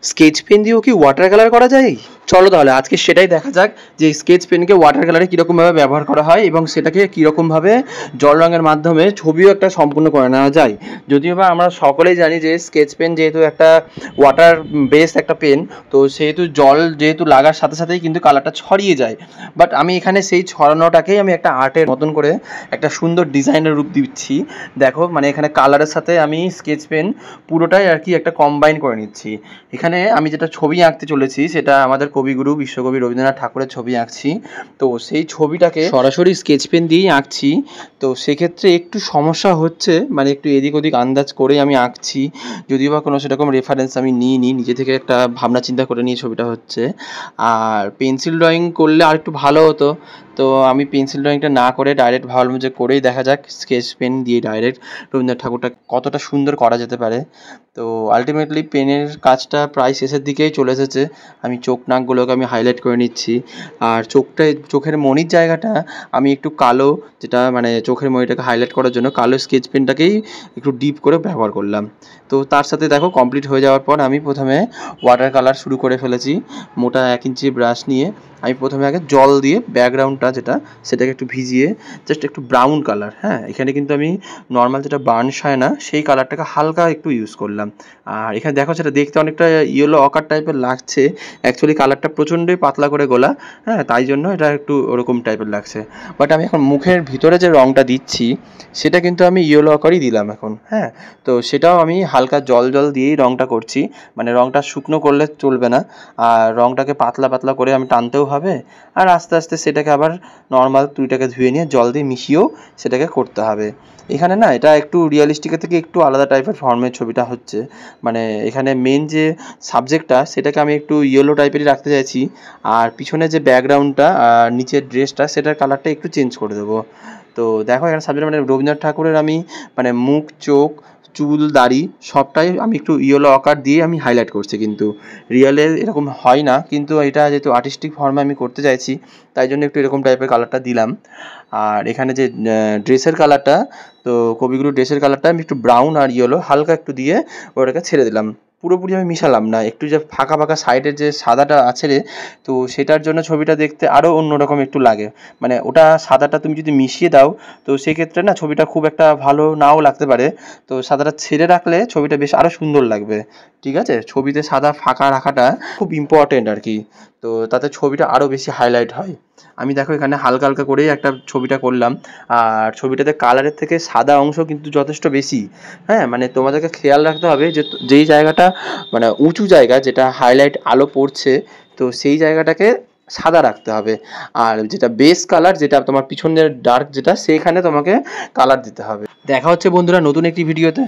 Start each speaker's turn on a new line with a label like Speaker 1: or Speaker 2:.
Speaker 1: Sketch pen দিয়েও কি water colour করা যায়? চলো তাহলে আজকে সেটাই দেখা যাক যে স্কেচ পেনকে ওয়াটার কালারে কীরকমভাবে ব্যবহার করা হয় এবং সেটাকে কীরকমভাবে জল রঙের মাধ্যমে ছবিও একটা সম্পূর্ণ করে নেওয়া যায়। যদিও বা আমরা সকলেই জানি যে স্কেচ পেন যেহেতু একটা ওয়াটার বেসড একটা পেন, তো সেহেতু জল যেহেতু লাগার সাথে সাথেই কিন্তু কালারটা ছড়িয়ে যায়। বাট আমি এখানে সেই ছড়ানোটাকেই আমি একটা আর্টের মতন করে একটা সুন্দর ডিজাইনের রূপ দিচ্ছি। দেখো মানে এখানে কালারের সাথে আমি স্কেচ পেন পুরোটাই আর কি একটা কম্বাইন করে নিচ্ছি। এখানে আমি যেটা ছবি আঁকতে চলেছি সেটা আমাদের কবিগুরু বিশ্বকবি রবীন্দ্রনাথ ঠাকুরের ছবি আঁকছি। তো সেই ছবিটাকে সরাসরি স্কেচ পেন দিয়েই আঁকছি। তো সেক্ষেত্রে একটু সমস্যা হচ্ছে, মানে একটু এদিক ওদিক আন্দাজ করে আমি আঁকছি। যদিও বা কোনো সেরকম রেফারেন্স আমি নিইনি, নিজে থেকে একটা ভাবনা চিন্তা করে নিয়ে ছবিটা হচ্ছে। আর পেন্সিল ড্রয়িং করলে আর একটু ভালো হতো, তো আমি পেন্সিল ড্রয়িংটা না করে ডাইরেক্ট ভাবলাম যে করেই দেখা যাক স্কেচ পেন দিয়ে ডাইরেক্ট রবীন্দ্রনাথ ঠাকুরটা কতটা সুন্দর করা যেতে পারে। তো আলটিমেটলি পেনের কাজটা প্রায় শেষের দিকেই চলে এসেছে। আমি চোখ নাকগুলোকে আমি হাইলাইট করে নিচ্ছি, আর চোখের মণির জায়গাটা আমি একটু কালো, যেটা মানে চোখের মণিটাকে হাইলাইট করার জন্য কালো স্কেচ পেনটাকেই একটু ডিপ করে ব্যবহার করলাম। তো তার সাথে দেখো কমপ্লিট হয়ে যাওয়ার পর আমি প্রথমে ওয়াটার কালার শুরু করে ফেলেছি। মোটা 1 ইঞ্চি ব্রাশ নিয়ে আমি প্রথমে আগে জল দিয়ে ব্যাকগ্রাউন্ডটা যেটা সেটাকে একটু ভিজিয়ে জাস্ট একটু ব্রাউন কালার, হ্যাঁ এখানে কিন্তু আমি নর্মাল যেটা বার্নিশ হয় না সেই কালারটাকে হালকা একটু ইউজ করলাম। আর এখানে দেখো সেটা দেখতে অনেকটা ইয়েলো অকার টাইপের লাগছে, অ্যাকচুয়ালি কালারটা প্রচণ্ডই পাতলা করে গোলা, হ্যাঁ তাই জন্য এটা একটু ওরকম টাইপের লাগছে। বাট আমি এখন মুখের ভিতরে যে রঙটা দিচ্ছি সেটা কিন্তু আমি ইয়েলো অকারই দিলাম এখন, হ্যাঁ। তো সেটাও আমি হালকা জল দিয়েই রঙটা করছি, মানে রঙটা শুকনো করলে চলবে না, আর রঙটাকে পাতলা পাতলা করে আমি টানতেও হবে। আর আস্তে আস্তে সেটাকে আবার নর্মাল তুলিটাকে ধুয়ে নিয়ে জল দিয়ে মিশিয়েও সেটাকে করতে হবে। এখানে না এটা একটু রিয়েলিস্টিকের থেকে একটু আলাদা টাইপের ফর্মের ছবিটা হচ্ছে, মানে এখানে মেন যে সাবজেক্টটা সেটাকে আমি একটু ইয়েলো টাইপেরই রাখতে চাইছি, আর পিছনে যে ব্যাকগ্রাউন্ডটা আর নিচের ড্রেসটা সেটার কালারটা একটু চেঞ্জ করে দেবো। তো দেখো এখানে সাবজেক্ট মানে রবীন্দ্রনাথ ঠাকুরের আমি মানে মুখ, চোখ, চুল, দাড়ি সবটাই আমি একটু ইয়েলো আকার দিয়ে আমি হাইলাইট করছি, কিন্তু রিয়েলে এরকম হয় না, কিন্তু এটা যেহেতু আর্টিস্টিক ফর্মে আমি করতে চাইছি তাই জন্য একটু এরকম টাইপের কালারটা দিলাম। আর এখানে যে ড্রেসের কালারটা, তো কবিগুরুর ড্রেসের কালারটা আমি একটু ব্রাউন আর ইয়েলো হালকা একটু দিয়ে ওটাকে ছেড়ে দিলাম, পুরোপুরি আমি মিশালাম না, একটু যে ফাঁকা ফাঁকা সাইডের যে সাদাটা আছে রে, তো সেটার জন্য ছবিটা দেখতে আরও অন্যরকম একটু লাগে। মানে ওটা সাদাটা তুমি যদি মিশিয়ে দাও তো সেক্ষেত্রে না ছবিটা খুব একটা ভালো নাও লাগতে পারে, তো সাদাটা ছেড়ে রাখলে ছবিটা বেশ আরও সুন্দর লাগবে। ঠিক আছে, ছবিতে সাদা ফাঁকা রাখাটা খুব ইম্পর্টেন্ট আর কি, তো তাতে ছবিটা আরও বেশি হাইলাইট হয়। আমি দেখো এখানে হালকা হালকা করেই একটা ছবিটা করলাম, আর ছবিটাতে কালারের থেকে সাদা অংশ কিন্তু যথেষ্ট বেশি, হ্যাঁ মানে তোমাদেরকে খেয়াল রাখতে হবে যে যেই জায়গাটা মানে উঁচু জায়গা যেটা হাইলাইট আলো পড়ছে, তো সেই জায়গাটাকে সাদা রাখতে হবে, আর যেটা বেস কালার যেটা তোমার পিছনের ডার্ক যেটা সেইখানে তোমাকে কালার দিতে হবে। দেখা হচ্ছে বন্ধুরা নতুন একটি ভিডিওতে।